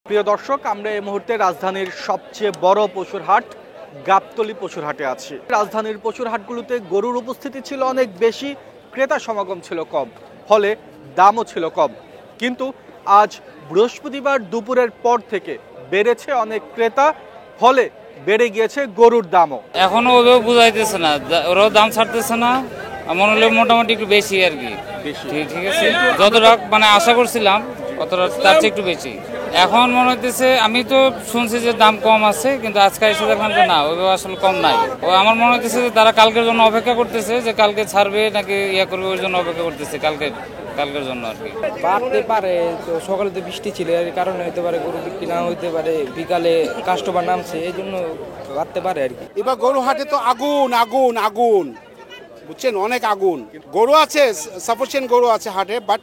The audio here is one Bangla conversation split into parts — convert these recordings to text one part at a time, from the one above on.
প্রিয় দর্শক, আমরা এই মুহূর্তে রাজধানীর সবচেয়ে বড় পশুর হাট গাবতলী পশুর হাটে আছি। রাজধানীর পশুর হাটগুলোতে গরুর উপস্থিতি ছিল অনেক বেশি, ক্রেতা সমাগম ছিল কম, ফলে দামও ছিল কম। কিন্তু আজ বৃহস্পতিবার দুপুরের পর থেকে বেড়েছে অনেক ক্রেতা, ফলে বেড়ে গিয়েছে গরুর দামও। এখনো ওভাবে বুঝাইতেছে না, ওরাও দাম ছাড়তেছে না। মনে হলো মোটামুটি একটু বেশি আর কি। ঠিক আছে, যতটা মানে আশা করছিলাম অতটা তার চেয়ে একটু বেশি। এখন মনে হইতেছে, আমি তো শুনছি যে দাম কম আছে, কিন্তু আজকে এসে দেখলাম যে না, ওইভাবে আসলে কম নাই। ও আমার মনে হইতেছে যে তারা কালকের জন্য অপেক্ষা করতেছে, যে কালকে ছাড়বে নাকি ইয়া করবে, ওই জন্য অপেক্ষা করতেছে কালকের জন্য আর কি। বাড়তে পারে, তো সকালে তো বৃষ্টি ছিল, এর কারণে হইতে পারে গরু বিক্রি না হইতে পারে, বিকালে কাস্টমার নামছে, এই জন্য বাড়তে পারে আর কি। এবার গরু হাটে তো আগুন আগুন আগুন, বুঝছেন, অনেক আগুন। গরু আছে, সাফিসিয়েন্ট গরু আছে হাটে, বাট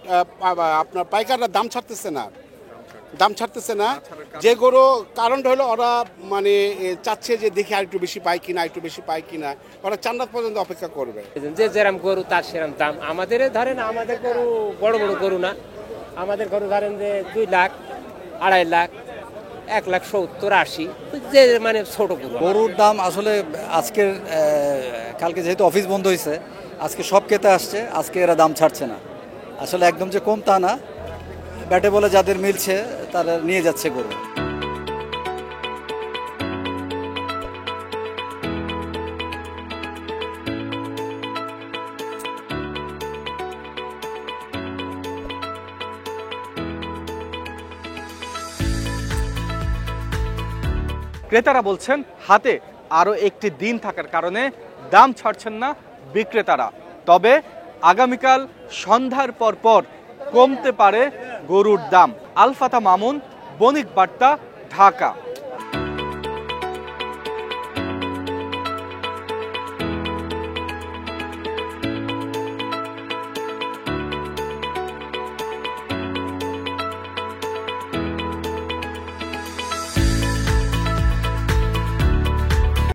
আপনার পাইকাররা দাম ছাড়তেছে না। যে গরু কারণটা হলো ওরা মানে চাচ্ছে যে দেখি আর একটু বেশি পাই কিনা, ওরা চান্দাত পর্যন্ত অপেক্ষা করবে। যে যেরকম গরু তার সেরকম দাম। আমাদের ধরেন, আমাদের গরু বড় গরু না, আমাদের গরু ধরেন যে 2 লাখ, 2.5 লাখ, 1,70,80, যে মানে ছোট গরুর দাম আসলে আজকের কালকে যেহেতু অফিস বন্ধ হয়েছে, আজকে সব ক্রেতা আসছে, আজকে এরা দাম ছাড়ছে না। আসলে একদম যে কম তা না, ব্যাটে বলে যাদের মিলছে তারা নিয়ে যাচ্ছে গরু। ক্রেতারা বলছেন হাতে আরো একটি দিন থাকার কারণে দাম ছাড়ছেন না বিক্রেতারা। তবে আগামীকাল সন্ধ্যার পর কমতে পারে গরুর দাম। আল ফাতা মামুন, বণিক বার্তা, ঢাকা।